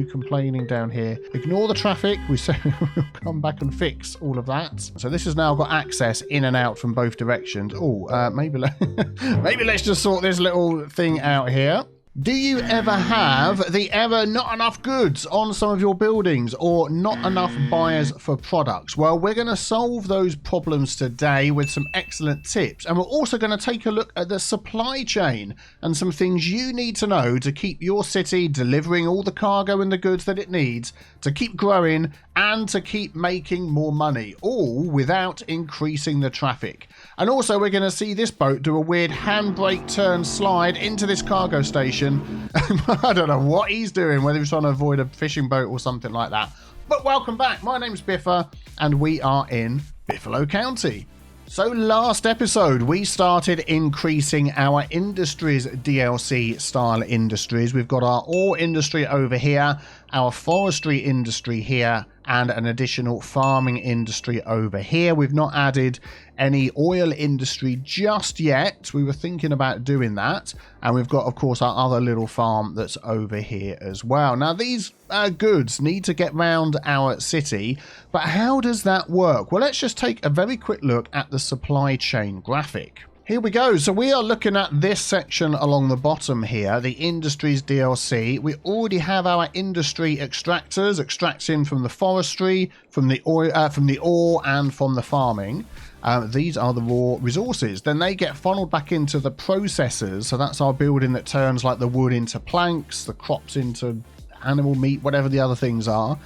you complaining down here. Ignore the traffic. We say we'll come back and fix all of that. So this has now got access in and out from both directions. Oh, maybe let's just sort this little thing out here. Do you ever have the error not enough goods on some of your buildings or not enough buyers for products? Well, we're going to solve those problems today with some excellent tips. And we're also going to take a look at the supply chain and some things you need to know to keep your city delivering all the cargo and the goods that it needs to keep growing and to keep making more money, all without increasing the traffic. And also we're going to see this boat do a weird handbrake turn slide into this cargo station. I don't know what he's doing, whether he's trying to avoid a fishing boat or something like that. But welcome back. My name's Biffa and we are in Biffalo Countea. So last episode, we started increasing our industries DLC style industries. We've got our ore industry over here, our forestry industry here, and an additional farming industry over here. We've not added any oil industry just yet. We were thinking about doing that. And we've got, of course, our other little farm that's over here as well. Now, these goods need to get round our city, but how does that work? Well, let's just take a very quick look at the supply chain graphic. Here we go. So we are looking at this section along the bottom here, the industries DLC. We already have our industry extractors extracting from the forestry, from the oil, from the ore, and from the farming. These are the raw resources. Then they get funneled back into the processors. So that's our building that turns like the wood into planks, the crops into animal meat, whatever the other things are.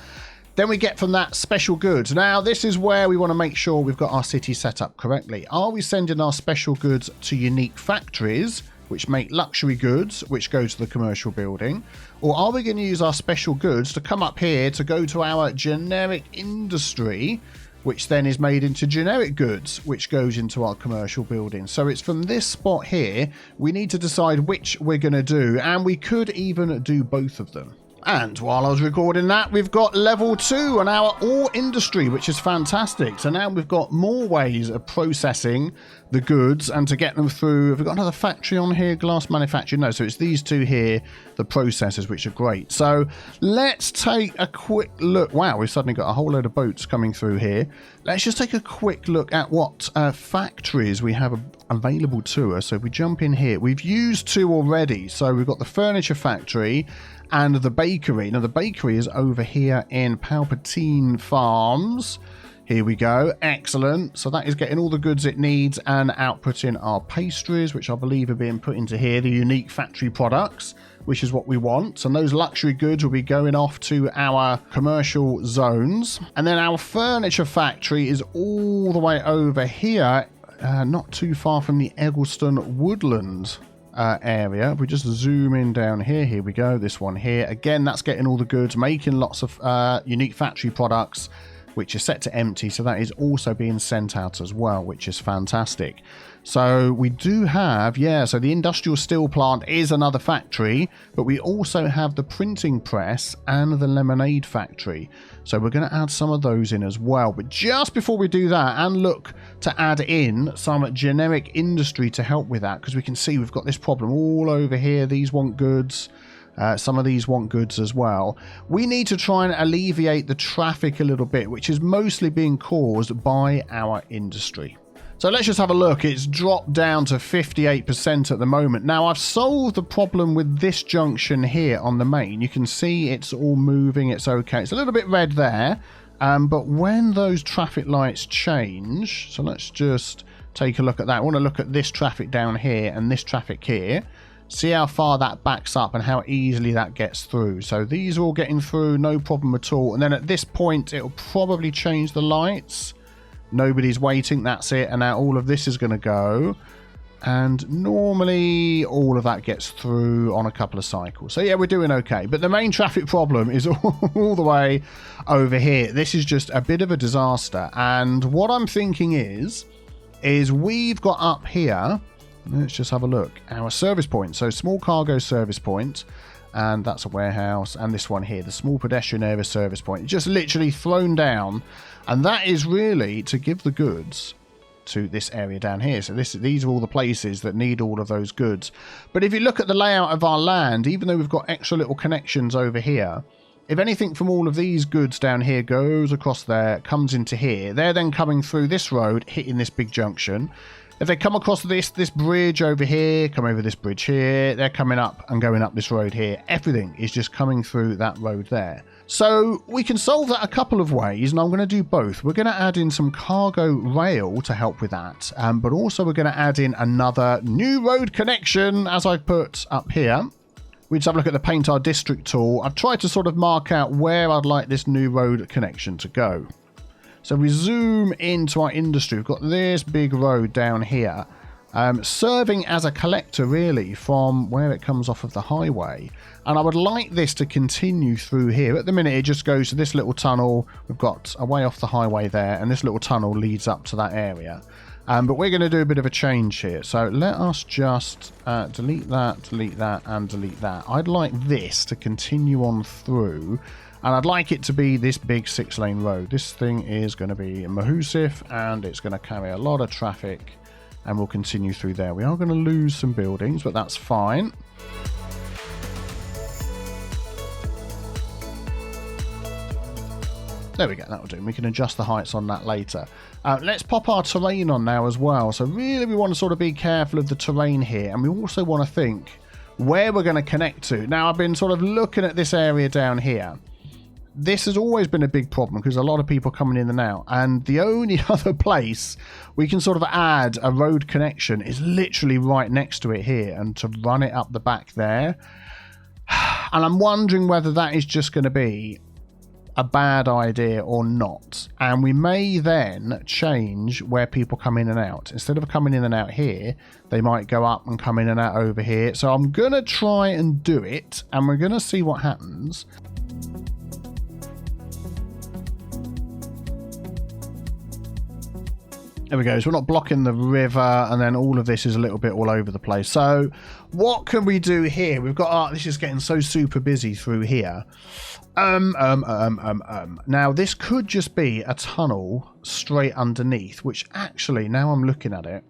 Then we get from that special goods. Now, this is where we want to make sure we've got our city set up correctly. Are we sending our special goods to unique factories, which make luxury goods, which go to the commercial building? Or are we going to use our special goods to come up here to go to our generic industry, which then is made into generic goods, which goes into our commercial building? So it's from this spot here, we need to decide which we're going to do, and we could even do both of them. And while I was recording that, we've got level 2 on our ore industry, which is fantastic. So now we've got more ways of processing the goods and to get them through. Have we got another factory on here? Glass manufacturing? No, so it's these two here, the processors, which are great. So let's take a quick look. Wow, we've suddenly got a whole load of boats coming through here. Let's just take a quick look at what factories we have available to us. So if we jump in here, we've used 2 already. So we've got the furniture factory and the bakery. Now the bakery is over here in Palpatine Farms. Here we go. Excellent. So that is getting all the goods it needs and outputting our pastries, which I believe are being put into here, the unique factory products, which is what we want. And those luxury goods will be going off to our commercial zones. And then our furniture factory is all the way over here, not too far from the Eggleston Woodlands area. If we just zoom in down here, here we go, this one here. Again, that's getting all the goods, making lots of unique factory products, which are set to empty. So that is also being sent out as well, which is fantastic. So we do have, yeah, so the industrial steel plant is another factory, but we also have the printing press and the lemonade factory. So we're going to add some of those in as well. But just before we do that and look to add in some generic industry to help with that, because we can see we've got this problem all over here. These want goods. Some of these want goods as well. We need to try and alleviate the traffic a little bit, which is mostly being caused by our industry. So let's just have a look. It's dropped down to 58% at the moment. Now, I've solved the problem with this junction here on the main. You can see it's all moving. It's okay. It's a little bit red there. But when those traffic lights change, so let's just take a look at that. I want to look at this traffic down here and this traffic here. See how far that backs up and how easily that gets through. So these are all getting through, no problem at all. And then at this point, it'll probably change the lights. Nobody's waiting, that's it. And now all of this is going to go. And normally all of that gets through on a couple of cycles. So yeah, we're doing okay. But the main traffic problem is all the way over here. This is just a bit of a disaster. And what I'm thinking is we've got up here, let's just have a look, our service point. So small cargo service point. And that's a warehouse. And this one here, the small pedestrian area service point. It's just literally thrown down. And that is really to give the goods to this area down here. So these are all the places that need all of those goods. But if you look at the layout of our land, even though we've got extra little connections over here, if anything from all of these goods down here goes across there, comes into here, they're then coming through this road, hitting this big junction. If they come across this bridge over here, come over this bridge here, they're coming up and going up this road here. Everything is just coming through that road there. So we can solve that a couple of ways, and I'm going to do both. We're going to add in some cargo rail to help with that, but also we're going to add in another new road connection, as I put up here. We just have a look at the Paint Our District tool. I've tried to sort of mark out where I'd like this new road connection to go. So we zoom into our industry. We've got this big road down here, serving as a collector really from where it comes off of the highway. And I would like this to continue through here. At the minute it just goes to this little tunnel. We've got a way off the highway there, and this little tunnel leads up to that area. But we're going to do a bit of a change here. So let us just delete that, and delete that. I'd like this to continue on through. And I'd like it to be this big 6-lane road. This thing is going to be Mahusif, and it's going to carry a lot of traffic, and we'll continue through there. We are going to lose some buildings, but that's fine. There we go, that'll do. We can adjust the heights on that later. Let's pop our terrain on now as well. So really we want to sort of be careful of the terrain here, and we also want to think where we're going to connect to. Now I've been sort of looking at this area down here. This has always been a big problem because a lot of people coming in and out, and the only other place we can sort of add a road connection is literally right next to it here, and to run it up the back there. And I'm wondering whether that is just going to be a bad idea or not. And we may then change where people come in and out. Instead of coming in and out here, they might go up and come in and out over here. So I'm going to try and do it, and we're going to see what happens. There we go. So we're not blocking the river, and then all of this is a little bit all over the place. So what can we do here? We've got, this is getting so super busy through here. Now this could just be a tunnel straight underneath, which actually, now I'm looking at it,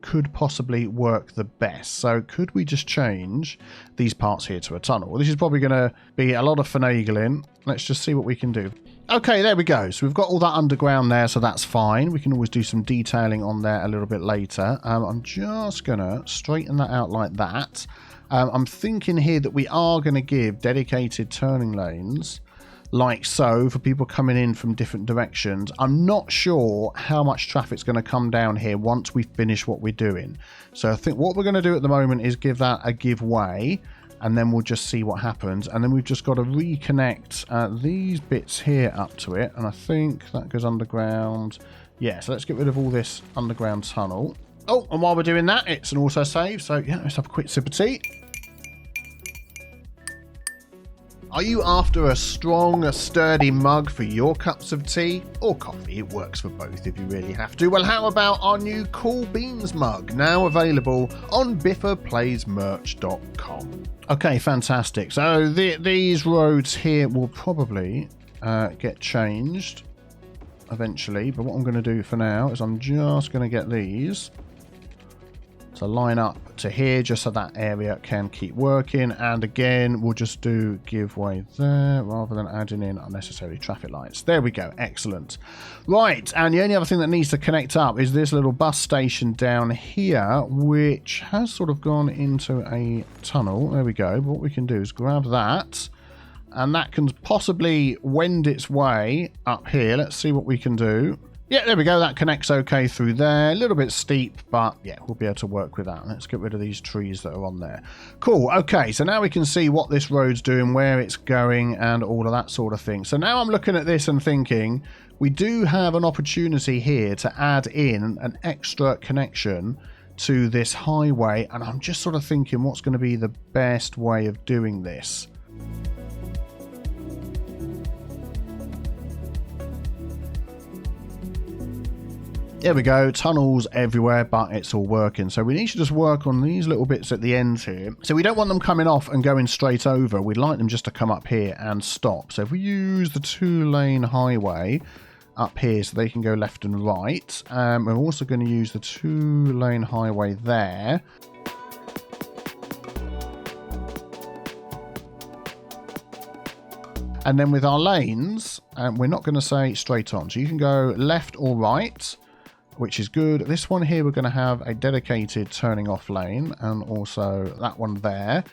could possibly work the best. So could we just change these parts here to a tunnel? Well, this is probably going to be a lot of finagling. Let's just see what we can do. Okay, there we go. So we've got all that underground there, so that's fine. We can always do some detailing on there a little bit later. I'm just going to straighten that out like that. I'm thinking here that we are going to give dedicated turning lanes like so for people coming in from different directions. I'm not sure how much traffic's going to come down here once we finish what we're doing. So I think what we're going to do at the moment is give that a give way, and then we'll just see what happens. And then we've just got to reconnect these bits here up to it, and I think that goes underground. Yeah, so let's get rid of all this underground tunnel. Oh, and while we're doing that, it's an autosave, so yeah, let's have a quick sip of tea. Are you after a strong, sturdy mug for your cups of tea? Or coffee? It works for both if you really have to. Well, how about our new Cool Beans mug, now available on biffaplaysmerch.com. Okay, fantastic. So these roads here will probably get changed eventually, but what I'm going to do for now is I'm just going to get these to line up to here just so that area can keep working. And again, we'll just do give way there rather than adding in unnecessary traffic lights. There we go. Excellent. Right, and the only other thing that needs to connect up is this little bus station down here, which has sort of gone into a tunnel. There we go. But what we can do is grab that, and that can possibly wend its way up here. Let's see what we can do. Yeah, there we go. That connects okay through there. A little bit steep, but yeah, we'll be able to work with that. Let's get rid of these trees that are on there. Cool. Okay, so now we can see what this road's doing, where it's going, and all of that sort of thing. So now I'm looking at this and thinking we do have an opportunity here to add in an extra connection to this highway, and I'm just sort of thinking what's going to be the best way of doing this. There we go, tunnels everywhere, but it's all working. So we need to just work on these little bits at the ends here. So we don't want them coming off and going straight over. We'd like them just to come up here and stop. So if we use the 2-lane highway up here so they can go left and right, we're also going to use the 2-lane highway there. And then with our lanes, we're not going to say straight on. So you can go left or right, which is good. This one here, we're going to have a dedicated turning off lane, and also that one there.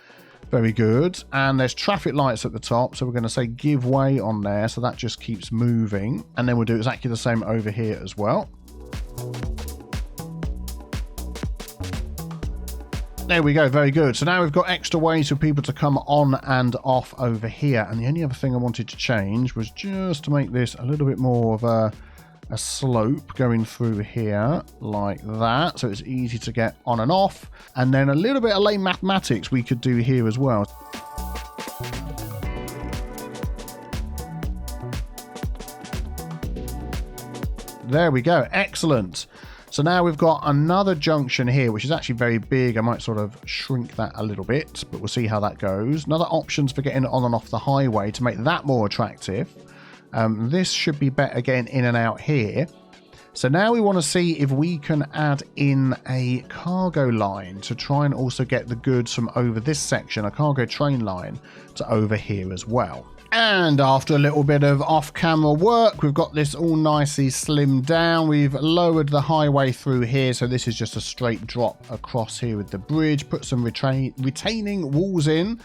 Very good. And there's traffic lights at the top, so we're going to say give way on there, so that just keeps moving. And then we'll do exactly the same over here as well. There we go, very good. So now we've got extra ways for people to come on and off over here. And the only other thing I wanted to change was just to make this a little bit more of a slope going through here like that, so it's easy to get on and off. And then a little bit of lane mathematics we could do here as well. There we go, excellent. So now we've got another junction here, which is actually very big. I might sort of shrink that a little bit, but we'll see how that goes. Another options for getting on and off the highway to make that more attractive. This should be better getting in and out here. So now we want to see if we can add in a cargo line to try and also get the goods from over this section, a cargo train line, to over here as well. And after a little bit of off-camera work, we've got this all nicely slimmed down. We've lowered the highway through here, so this is just a straight drop across here with the bridge. Put some retaining walls in.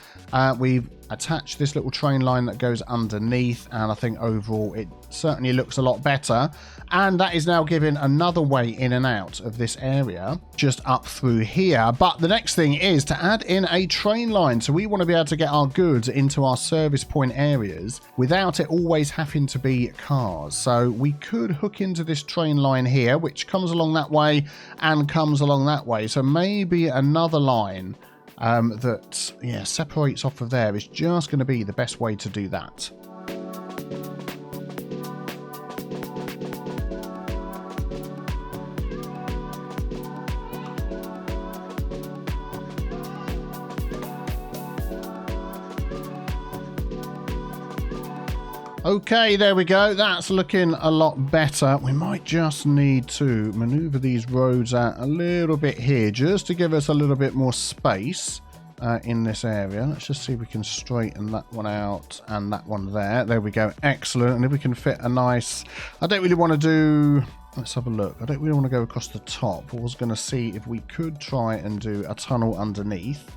We've attached this little train line that goes underneath, and I think overall it certainly looks a lot better. And that is now giving another way in and out of this area, just up through here. But the next thing is to add in a train line. So we want to be able to get our goods into our service point areas without it always having to be cars. So we could hook into this train line here, which comes along that way and comes along that way. So maybe another line that separates off of there is just going to be the best way to do that. Okay, there we go. That's looking a lot better. We might just need to maneuver these roads out a little bit here just to give us a little bit more space in this area. Let's just see if we can straighten that one out and that one there. There we go. Excellent. And if we can fit a nice... I don't really want to do... Let's have a look. I don't really want to go across the top. I was going to see if we could try and do a tunnel underneath.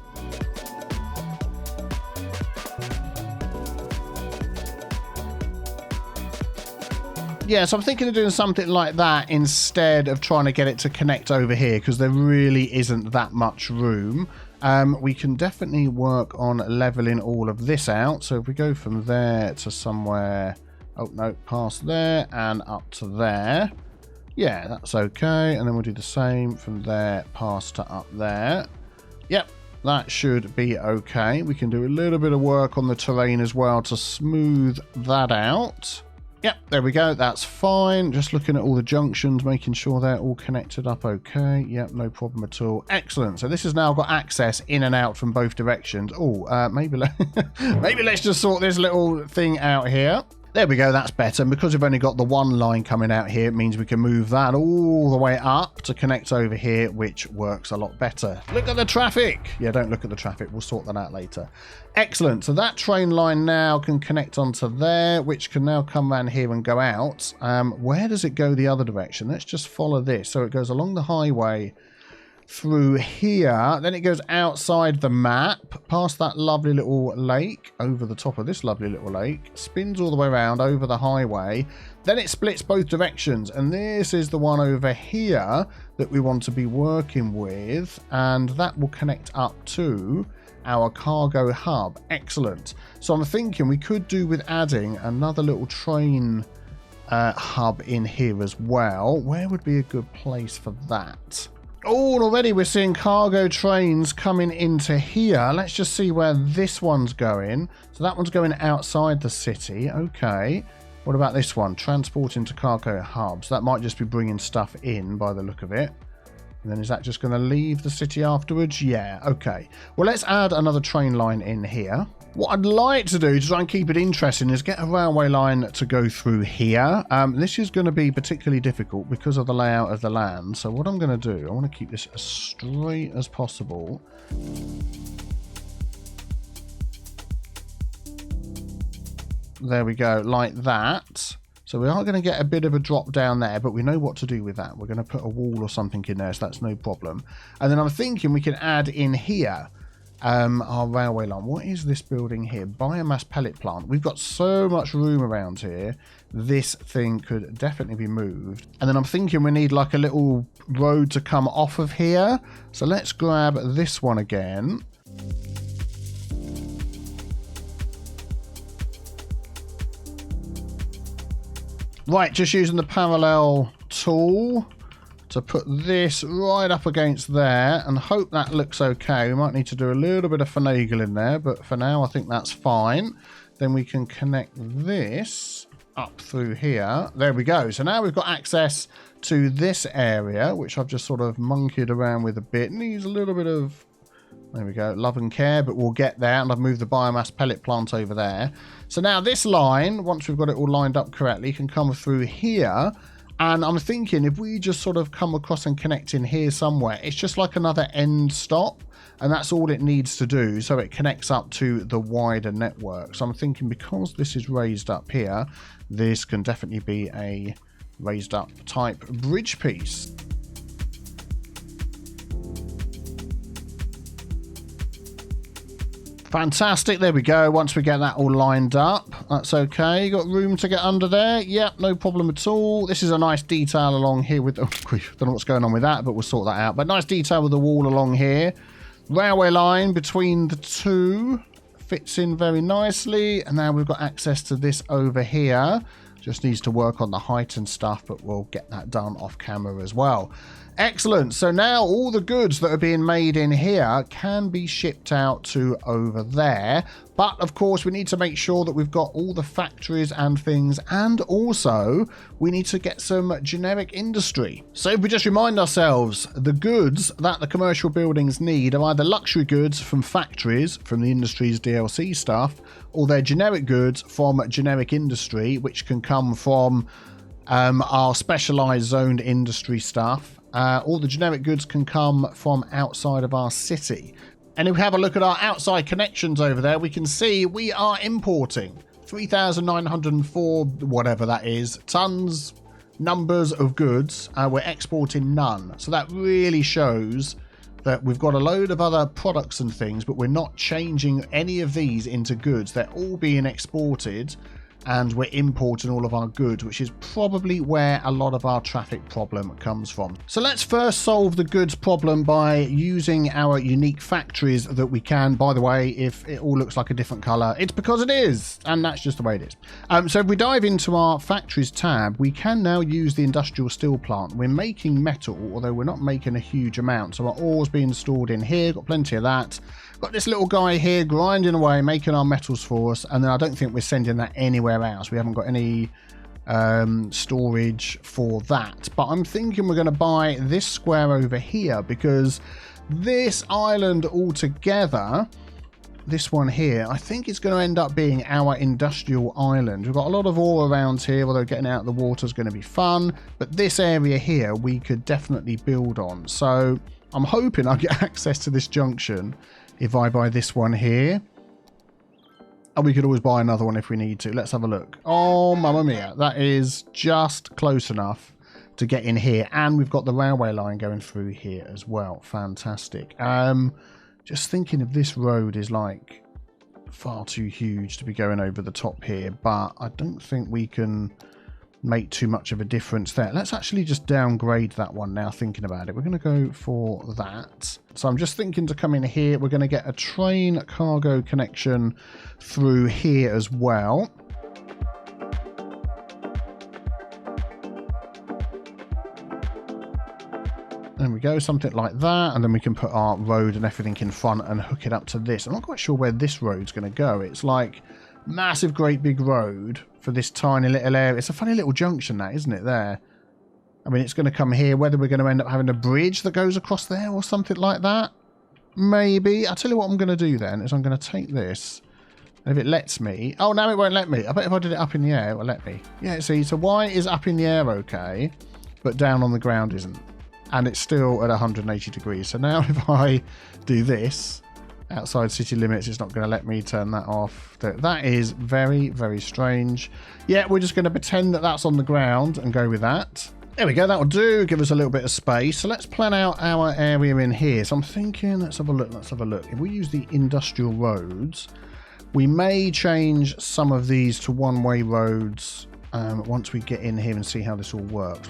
Yeah, so I'm thinking of doing something like that instead of trying to get it to connect over here, because there really isn't that much room. We can definitely work on leveling all of this out. So if we go from there to somewhere, oh no, past there and up to there. Yeah, that's okay. And then we'll do the same from there, past to up there. Yep, that should be okay. We can do a little bit of work on the terrain as well to smooth that out. Yep, there we go. That's fine. Just looking at all the junctions, making sure they're all connected up okay. Yep, no problem at all. Excellent. So this has now got access in and out from both directions. Oh, maybe let's just sort this little thing out here. There we go, that's better. And because we've only got the one line coming out here, it means we can move that all the way up to connect over here, which works a lot better. Look at the traffic. Yeah, don't look at the traffic. We'll sort that out later. Excellent. So that train line now can connect onto there, which can now come around here and go out. Where does it go the other direction? Let's just follow this. So it goes along the highway through here, then it goes outside the map, past that lovely little lake, over the top of this lovely little lake, spins all the way around over the highway, then it splits both directions, and this is the one over here that we want to be working with, and that will connect up to our cargo hub. Excellent. So I'm thinking we could do with adding another little train hub in here as well. Where would be a good place for that? Oh, and already we're seeing cargo trains coming into here. Let's just see where this one's going. So that one's going outside the city. Okay. What about this one? Transporting to cargo hubs. That might just be bringing stuff in by the look of it. And then is that just going to leave the city afterwards? Yeah, okay. Well, let's add another train line in here. What I'd like to do to try and keep it interesting is get a railway line to go through here. This is going to be particularly difficult because of the layout of the land. So what I'm going to do, I want to keep this as straight as possible. There we go, like that. So we are going to get a bit of a drop down there, but we know what to do with that. We're going to put a wall or something in there, so that's no problem. And then I'm thinking we can add in here our railway line. What is this building here? Biomass pellet plant. We've got so much room around here. This thing could definitely be moved. And then I'm thinking we need like a little road to come off of here. So let's grab this one again. Right, just using the parallel tool to put this right up against there and hope that looks okay. We might need to do a little bit of finagling there, but for now I think that's fine. Then we can connect this up through here. There we go. So now we've got access to this area, which I've just sort of monkeyed around with a bit. Needs a little bit of, there we go, love and care, but we'll get there. And I've moved the biomass pellet plant over there. So now this line, once we've got it all lined up correctly, can come through here. And I'm thinking if we just sort of come across and connect in here somewhere, it's just like another end stop. And that's all it needs to do. So it connects up to the wider network. So I'm thinking because this is raised up here, this can definitely be a raised up type bridge piece. Fantastic, there we go. Once we get that all lined up, that's okay. Got room to get under there? Yep, no problem at all. This is a nice detail along here with, oh, don't know what's going on with that, but we'll sort that out. But nice detail with the wall along here. Railway line between the two fits in very nicely. And now we've got access to this over here. Just needs to work on the height and stuff, but we'll get that done off camera as well. Excellent. So now all the goods that are being made in here can be shipped out to over there. But of course, we need to make sure that we've got all the factories and things. And also, we need to get some generic industry. So if we just remind ourselves, the goods that the commercial buildings need are either luxury goods from factories, from the industry's DLC stuff, or they're generic goods from generic industry, which can come from our specialized zoned industry stuff. All the generic goods can come from outside of our city. And if we have a look at our outside connections over there, we can see we are importing 3,904, whatever that is, tons, numbers of goods. We're exporting none. So that really shows that we've got a load of other products and things, but we're not changing any of these into goods. They're all being exported. And we're importing all of our goods, which is probably where a lot of our traffic problem comes from. So let's first solve the goods problem by using our unique factories that we can. By the way, if it all looks like a different color, it's because it is, and that's just the way it is. So if we dive into our factories tab, we can now use the industrial steel plant. We're making metal, although we're not making a huge amount. So our ore's being stored in here, got plenty of that. Got this little guy here grinding away, making our metals for us, and then I don't think we're sending that anywhere else. We haven't got any storage for that. But I'm thinking we're going to buy this square over here because this island altogether, this one here, I think it's going to end up being our industrial island. We've got a lot of ore around here, although getting out of the water is going to be fun. But this area here, we could definitely build on. So I'm hoping I get access to this junction if I buy this one here. And we could always buy another one if we need to. Let's have a look. Oh, mamma mia. That is just close enough to get in here. And we've got the railway line going through here as well. Fantastic. Just thinking if this road is like far too huge to be going over the top here. But I don't think we can make too much of a difference there. Let's actually just downgrade that one now, thinking about it. We're going to go for that. So I'm just thinking to come in here. We're going to get a train cargo connection through here as well. There we go, something like that. And then we can put our road and everything in front and hook it up to this. I'm not quite sure where this road's going to go. It's like massive, great big road for this tiny little area. It's a funny little junction, that, isn't it, there? I mean, it's going to come here. Whether we're going to end up having a bridge that goes across there or something like that, maybe. I'll tell you what I'm going to do then is I'm going to take this. And if it lets me... Oh, no, it won't let me. I bet if I did it up in the air, it will let me. Yeah, see, so why is up in the air okay, but down on the ground isn't? And it's still at 180 degrees. So now if I do this outside city limits. It's not going to let me turn that off. That is very, very strange. Yeah, we're just going to pretend that that's on the ground and go with that. There we go, that'll do. Give us a little bit of space. So let's plan out our area in here. So I'm thinking, let's have a look. If we use the industrial roads, we may change some of these to one-way roads once we get in here and see how this all works.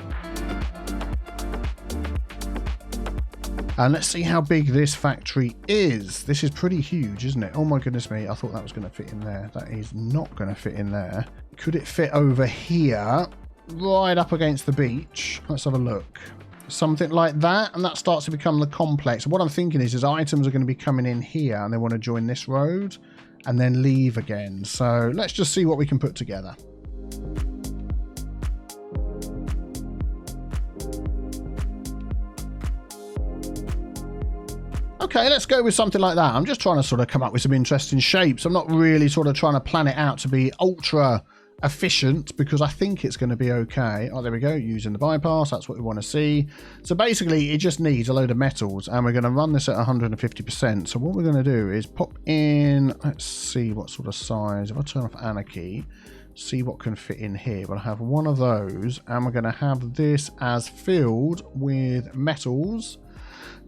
And let's see how big this factory is. This is pretty huge, isn't it? Oh my goodness me, I thought that was going to fit in there. That is not going to fit in there. Could it fit over here? Right up against the beach. Let's have a look. Something like that, and that starts to become the complex. What I'm thinking is items are going to be coming in here and they want to join this road and then leave again. So let's just see what we can put together. Okay, let's go with something like that. I'm just trying to sort of come up with some interesting shapes. I'm not really sort of trying to plan it out to be ultra efficient because I think it's going to be okay. Oh, there we go, using the bypass. That's what we want to see. So basically, it just needs a load of metals, and we're going to run this at 150%. So what we're going to do is pop in, let's see what sort of size. If I turn off Anarchy, see what can fit in here. We'll have one of those, and we're going to have this as filled with metals.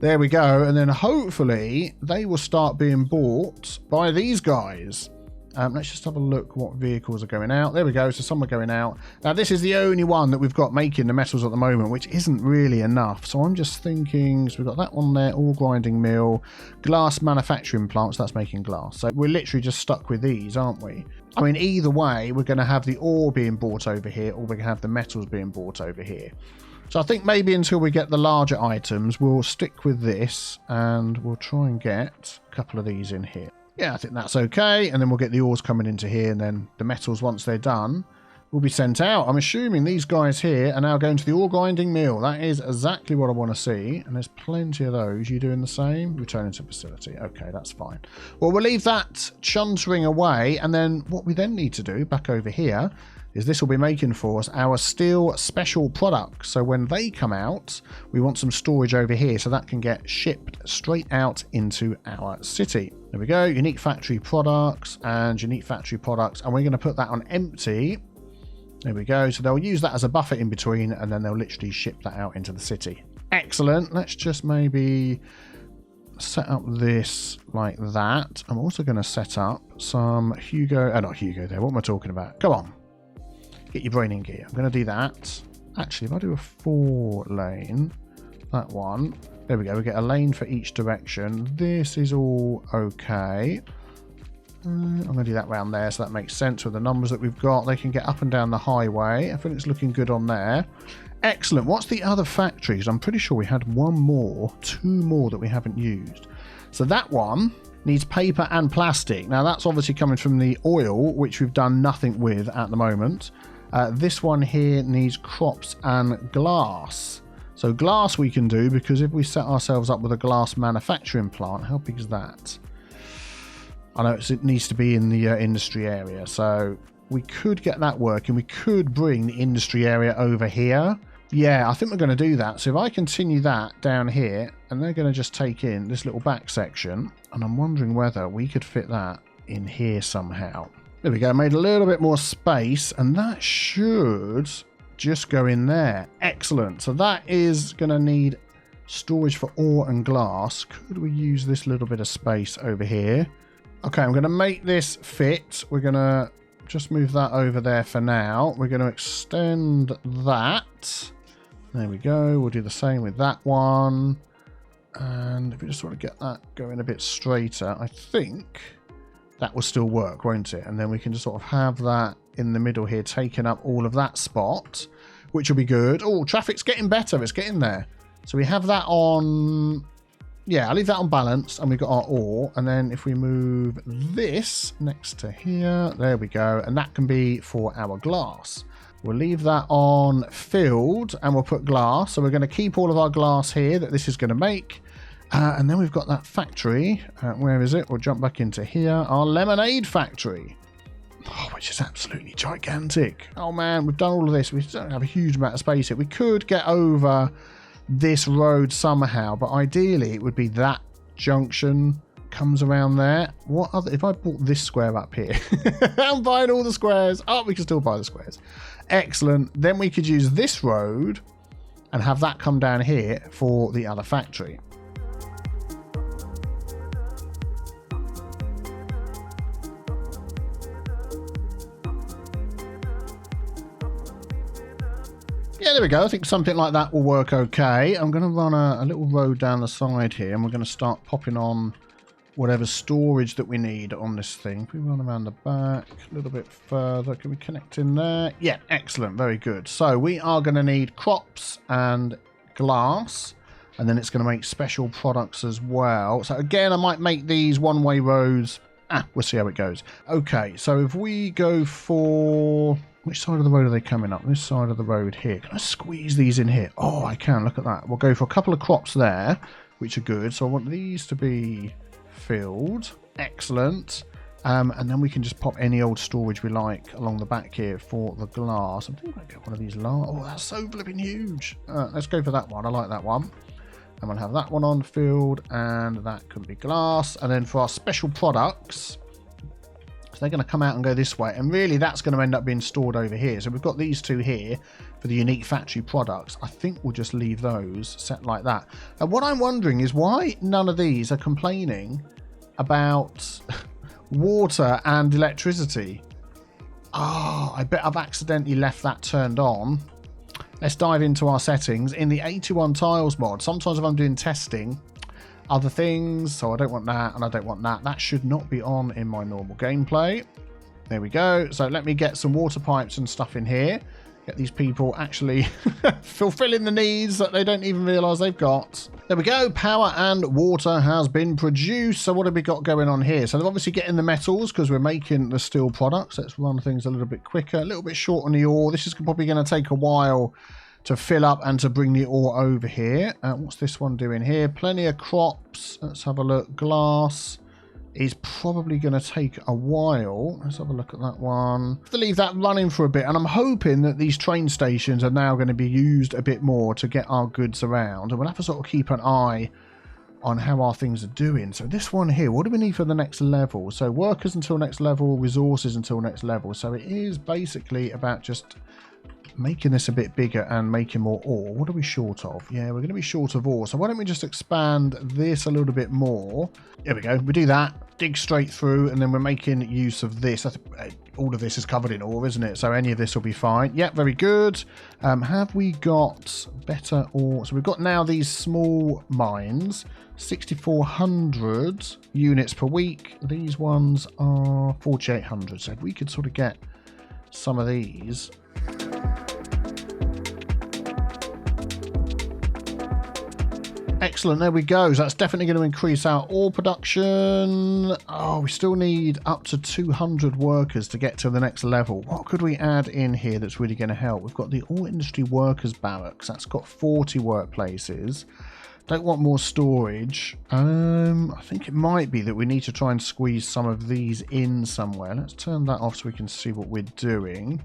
There we go, and then hopefully they will start being bought by these guys. Let's just have a look what vehicles are going out. There we go, so some are going out. Now this is the only one that we've got making the metals at the moment, which isn't really enough. So I'm just thinking, so we've got that one there, ore grinding mill, glass manufacturing plants, that's making glass. So we're literally just stuck with these, aren't we? I mean, either way, we're going to have the ore being bought over here, or we're going to have the metals being bought over here. So I think maybe until we get the larger items, we'll stick with this and we'll try and get a couple of these in here. Yeah, I think that's okay. And then we'll get the ores coming into here, and then the metals, once they're done, will be sent out. I'm assuming these guys here are now going to the ore grinding mill. That is exactly what I want to see. And there's plenty of those. You doing the same? Returning to facility. Okay, that's fine. Well, we'll leave that chuntering away. And then what we then need to do back over here is this will be making for us our steel special products. So when they come out, we want some storage over here so that can get shipped straight out into our city. There we go, unique factory products and unique factory products, and we're going to put that on empty. There we go, so they'll use that as a buffer in between, and then they'll literally ship that out into the city. Excellent. Let's just maybe set up this like that. I'm also going to set up some not Hugo there, what am I talking about? Come on. Get your brain in gear. I'm going to do that. Actually, if I do a 4-lane, that one, there we go. We get a lane for each direction. This is all okay. I'm going to do that round there, so that makes sense with the numbers that we've got. They can get up and down the highway. I think it's looking good on there. Excellent. What's the other factories? I'm pretty sure we had two more that we haven't used. So that one needs paper and plastic. Now that's obviously coming from the oil, which we've done nothing with at the moment. This one here needs crops and glass. So glass we can do, because if we set ourselves up with a glass manufacturing plant, how big is that? I know it needs to be in the industry area, so we could get that working. We could bring the industry area over here. Yeah, I think we're going to do that. So if I continue that down here, and they're going to just take in this little back section, and I'm wondering whether we could fit that in here somehow. There we go, made a little bit more space, and that should just go in there. Excellent. So that is going to need storage for ore and glass. Could we use this little bit of space over here? Okay, I'm going to make this fit. We're going to just move that over there for now. We're going to extend that. There we go. We'll do the same with that one. And if we just sort of get that going a bit straighter, I think that will still work, won't it? And then we can just sort of have that in the middle here, taking up all of that spot, which will be good. Oh, traffic's getting better. It's getting there. So we have that on... Yeah, I'll leave that on balance, and we've got our ore. And then if we move this next to here, there we go. And that can be for our glass. We'll leave that on filled, and we'll put glass. So we're going to keep all of our glass here that this is going to make. And then we've got that factory. Where is it? We'll jump back into here. Our lemonade factory. Oh, which is absolutely gigantic. Oh, man, we've done all of this. We don't have a huge amount of space here. We could get over this road somehow, but ideally it would be that junction comes around there. What other, if I bought this square up here, I'm buying all the squares. Oh, we can still buy the squares. Excellent. Then we could use this road and have that come down here for the other factory. Yeah, there we go. I think something like that will work okay. I'm going to run a little road down the side here, and we're going to start popping on whatever storage that we need on this thing. If we run around the back a little bit further, can we connect in there? Yeah, excellent. Very good. So we are going to need crops and glass, and then it's going to make special products as well. So again, I might make these one-way roads. We'll see how it goes. Okay, so if we go for... Which side of the road are they coming up? This side of the road here. Can I squeeze these in here? Oh, I can. Look at that. We'll go for a couple of crops there, which are good. So I want these to be filled. Excellent. And then we can just pop any old storage we like along the back here for the glass. I think I might get one of these large. Oh, that's so flipping huge. Let's go for that one. I like that one. And we'll have that one on filled, and that can be glass. And then for our special products... they're going to come out and go this way, and really that's going to end up being stored over here. So we've got these two here for the unique factory products. I think we'll just leave those set like that. And what I'm wondering is why none of these are complaining about water and electricity. I bet I've accidentally left that turned on. Let's dive into our settings. In the 81 tiles mod, sometimes if I'm doing testing, other things, so I don't want that and I don't want that. That should not be on in my normal gameplay. There we go. So let me get some water pipes and stuff in here. Get these people actually fulfilling the needs that they don't even realise they've got. There we go. Power and water has been produced. So what have we got going on here? So they're obviously getting the metals because we're making the steel products. Let's run things a little bit quicker, a little bit short on the ore. This is probably going to take a while to fill up and to bring the ore over here. What's this one doing here? Plenty of crops. Let's have a look. Glass is probably going to take a while. Let's have a look at that one. To leave that running for a bit, and I'm hoping that these train stations are now going to be used a bit more to get our goods around, and we'll have to sort of keep an eye on how our things are doing. So this one here, what do we need for the next level? So workers until next level, resources until next level. So it is basically about just making this a bit bigger and making more ore. What are we short of? Yeah, we're going to be short of ore. So why don't we just expand this a little bit more? There we go. We do that, dig straight through, and then we're making use of this. All of this is covered in ore, isn't it? So any of this will be fine. Yep, very good. Have we got better ore? So we've got now these small mines, 6,400 units per week. These ones are 4,800. So if we could sort of get some of these... Excellent, there we go. So that's definitely going to increase our ore production. Oh, we still need up to 200 workers to get to the next level. What could we add in here that's really going to help? We've got the Ore Industry Workers Barracks. That's got 40 workplaces. Don't want more storage. I think it might be that we need to try and squeeze some of these in somewhere. Let's turn that off so we can see what we're doing.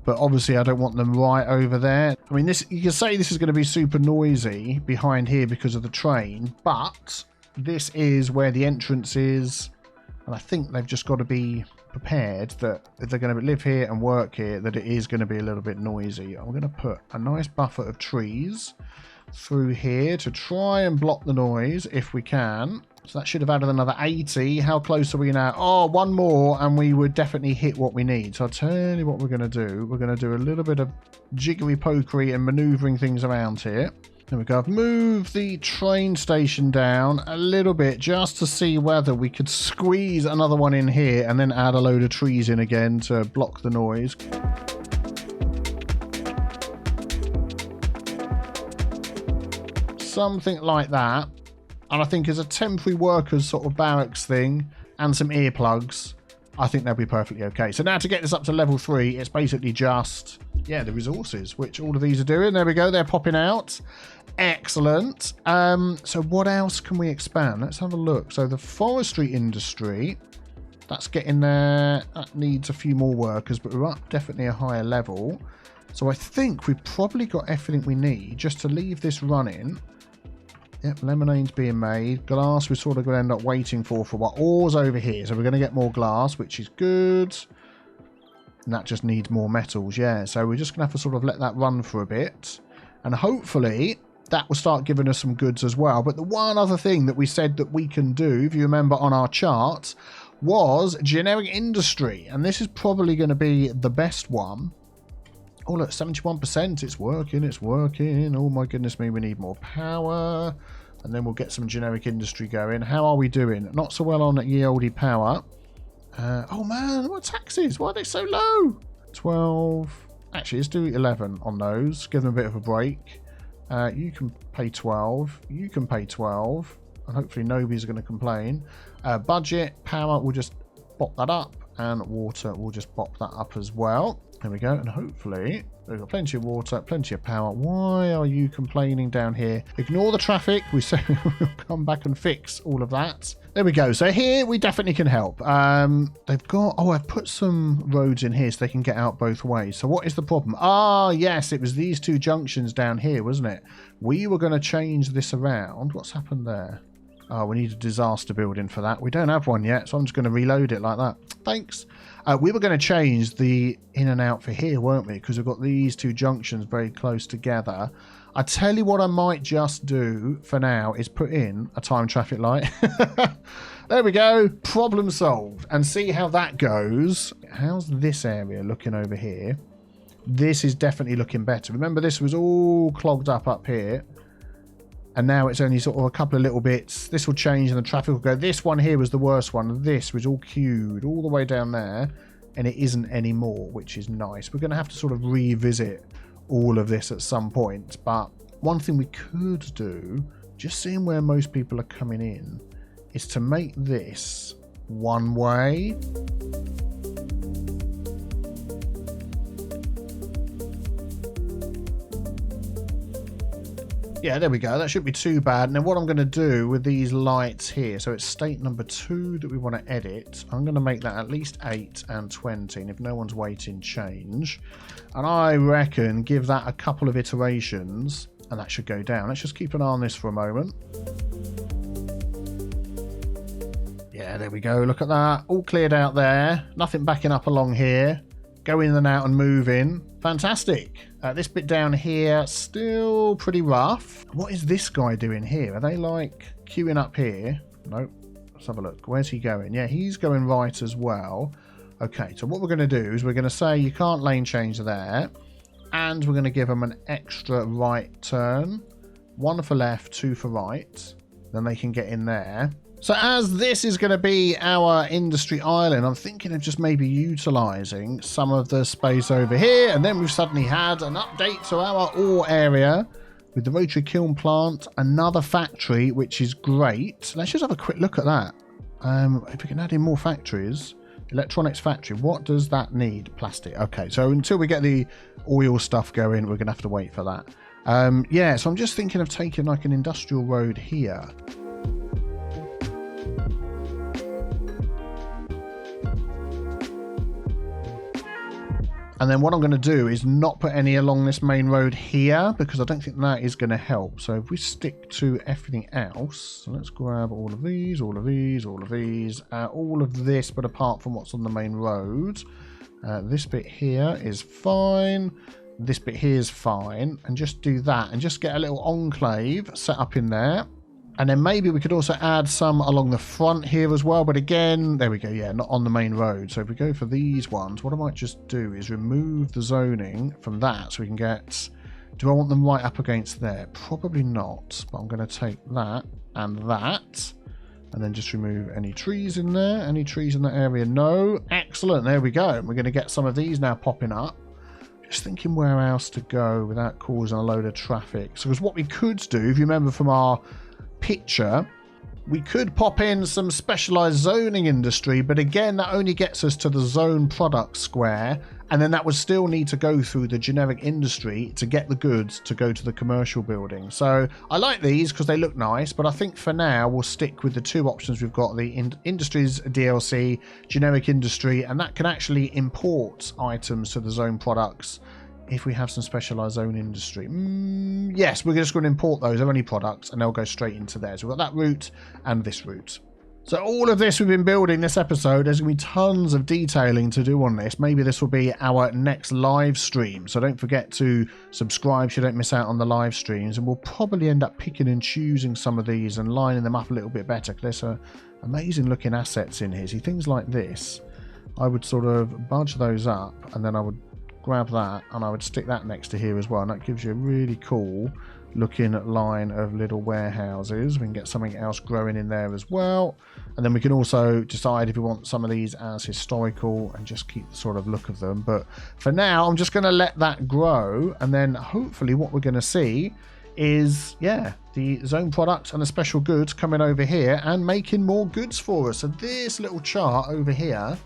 But obviously I don't want them right over there. I mean, this, you can say this is going to be super noisy behind here because of the train, but this is where the entrance is. And I think they've just got to be prepared that if they're going to live here and work here, that it is going to be a little bit noisy. I'm going to put a nice buffer of trees through here to try and block the noise if we can. So that should have added another 80. How close are we now? Oh, one more and we would definitely hit what we need. So I'll tell you what we're going to do. We're going to do a little bit of jiggery-pokery and manoeuvring things around here. There we go. I've moved the train station down a little bit just to see whether we could squeeze another one in here and then add a load of trees in again to block the noise. Something like that. And I think as a temporary workers sort of barracks thing and some earplugs, I think they'll be perfectly okay. So now to get this up to level 3, it's basically just, yeah, the resources, which all of these are doing. There we go. They're popping out. Excellent. So what else can we expand? Let's have a look. So the forestry industry, that's getting there. That needs a few more workers, but we're up definitely a higher level. So I think we've probably got everything we need just to leave this running Yep, lemonade's being made. Glass we're sort of going to end up waiting for a while. Ore's over here, so we're going to get more glass, which is good. And that just needs more metals, yeah. So we're just going to have to sort of let that run for a bit. And hopefully that will start giving us some goods as well. But the one other thing that we said that we can do, if you remember on our chart, was generic industry. And this is probably going to be the best one. Oh, look, 71%. It's working, it's working. Oh, my goodness me, we need more power. And then we'll get some generic industry going. How are we doing? Not so well on ye olde power. Oh, man, what taxes? Why are they so low? 12. Actually, let's do 11 on those. Give them a bit of a break. You can pay 12. You can pay 12. And hopefully nobody's going to complain. Budget, power, we'll just bop that up. And water, we'll just bop that up as well. There we go. And hopefully we've got plenty of water, plenty of power. Why are you complaining down here? Ignore the traffic. We say we'll come back and fix all of that. There we go. So here we definitely can help. They've got... Oh, I've put some roads in here so they can get out both ways. So what is the problem? Ah, yes, it was these two junctions down here, wasn't it? We were going to change this around. What's happened there? Oh, we need a disaster building for that. We don't have one yet, so I'm just going to reload it like that. Thanks. We were going to change the in and out for here, weren't we? Because we've got these two junctions very close together. I tell you what I might just do for now is put in a time traffic light. There we go. Problem solved. And see how that goes. How's this area looking over here? This is definitely looking better. Remember, this was all clogged up here. And now it's only sort of a couple of little bits. This will change and the traffic will go. This one here was the worst one. This was all queued all the way down there. And it isn't anymore, which is nice. We're going to have to sort of revisit all of this at some point. But one thing we could do, just seeing where most people are coming in, is to make this one way. Yeah, there we go. That shouldn't be too bad. Now, what I'm going to do with these lights here, so it's state number 2 that we want to edit. I'm going to make that at least 8 and 20. And if no one's waiting, change. And I reckon give that a couple of iterations, and that should go down. Let's just keep an eye on this for a moment. Yeah, there we go. Look at that. All cleared out there. Nothing backing up along here. Go in and out and move in. Fantastic. This bit down here, still pretty rough. What is this guy doing here? Are they like queuing up here? Nope. Let's have a look. Where's he going? Yeah, he's going right as well. Okay, so what we're going to do is we're going to say you can't lane change there. And we're going to give them an extra right turn. 1 for left, 2 for right. Then they can get in there. So as this is going to be our industry island, I'm thinking of just maybe utilising some of the space over here. And then we've suddenly had an update to our ore area with the rotary kiln plant, another factory, which is great. Let's just have a quick look at that. If we can add in more factories, electronics factory, what does that need? Plastic. Okay, so until we get the oil stuff going, we're going to have to wait for that. Yeah, so I'm just thinking of taking like an industrial road here. And then what I'm going to do is not put any along this main road here, because I don't think that is going to help. So if we stick to everything else, so let's grab all of these, all of these, all of these, all of this, but apart from what's on the main road. This bit here is fine. This bit here is fine. And just do that and just get a little enclave set up in there. And then maybe we could also add some along the front here as well. But again, there we go. Yeah, not on the main road. So if we go for these ones, what I might just do is remove the zoning from that so we can get... Do I want them right up against there? Probably not. But I'm going to take that and that. And then just remove any trees in there. Any trees in that area? No. Excellent. There we go. We're going to get some of these now popping up. Just thinking where else to go without causing a load of traffic. So because what we could do, if you remember from our picture, we could pop in some specialized zoning industry, but again that only gets us to the zone product square, and then that would still need to go through the generic industry to get the goods to go to the commercial building. So I like these because they look nice, but I think for now we'll stick with the two options we've got, the industries DLC, generic industry, and that can actually import items to the zone products if we have some specialized zone industry. Yes, we're just going to import those. They're only products and they'll go straight into there. So we've got that route and this route. So all of this we've been building this episode, there's going to be tons of detailing to do on this. Maybe this will be our next live stream. So don't forget to subscribe so you don't miss out on the live streams. And we'll probably end up picking and choosing some of these and lining them up a little bit better. Because there's some amazing looking assets in here. See, things like this, I would sort of budge those up and then I would grab that and I would stick that next to here as well. And that gives you a really cool looking line of little warehouses. We can get something else growing in there as well, and then we can also decide if we want some of these as historical and just keep the sort of look of them. But for now, I'm just going to let that grow, and then hopefully what we're going to see is, yeah, the zone products and the special goods coming over here and making more goods for us. So this little chart over here,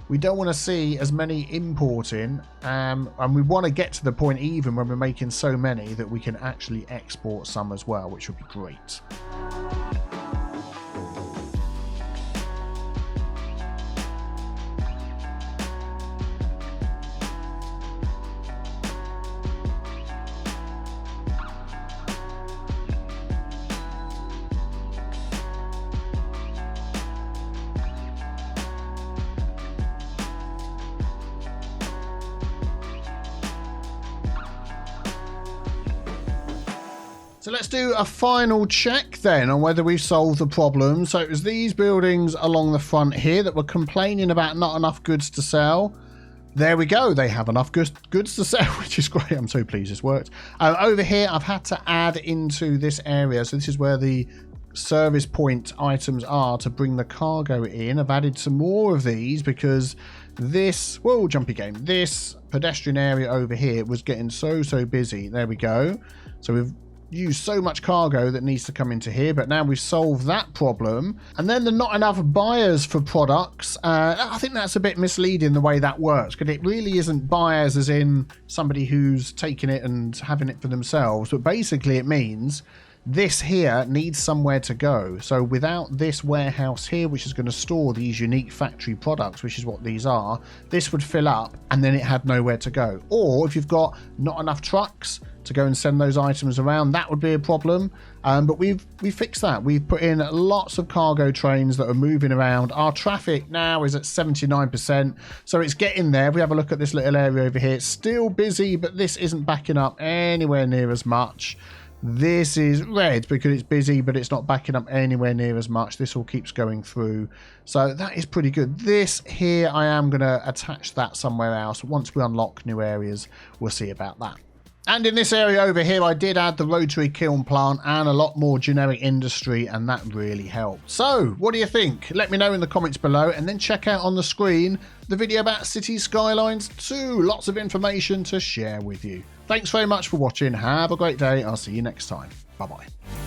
we don't want to see as many importing, and we want to get to the point even when we're making so many that we can actually export some as well, which would be great. So let's do a final check then on whether we've solved the problem. So it was these buildings along the front here that were complaining about not enough goods to sell. There we go. They have enough goods to sell, which is great. I'm so pleased this worked. Over here, I've had to add into this area. So this is where the service point items are to bring the cargo in. I've added some more of these because this, whoa, jumpy game, this pedestrian area over here was getting so busy. There we go. So we've used so much cargo that needs to come into here, but now we've solved that problem. And then the not enough buyers for products, I think that's a bit misleading the way that works, because it really isn't buyers as in somebody who's taking it and having it for themselves, but basically it means this here needs somewhere to go. So without this warehouse here, which is going to store these unique factory products, which is what these are, this would fill up and then it had nowhere to go. Or if you've got not enough trucks to go and send those items around, that would be a problem. But we've fixed that. We've put in lots of cargo trains that are moving around. Our traffic now is at 79%, so it's getting there. If we have a look at this little area over here, it's still busy, but this isn't backing up anywhere near as much. This is red because it's busy, but it's not backing up anywhere near as much. This all keeps going through. So that is pretty good. This here, I am going to attach that somewhere else. Once we unlock new areas, we'll see about that. And in this area over here, I did add the rotary kiln plant and a lot more generic industry, and that really helped. So what do you think? Let me know in the comments below, and then check out on the screen the video about City Skylines 2. Lots of information to share with you. Thanks very much for watching. Have a great day. I'll see you next time. Bye-bye.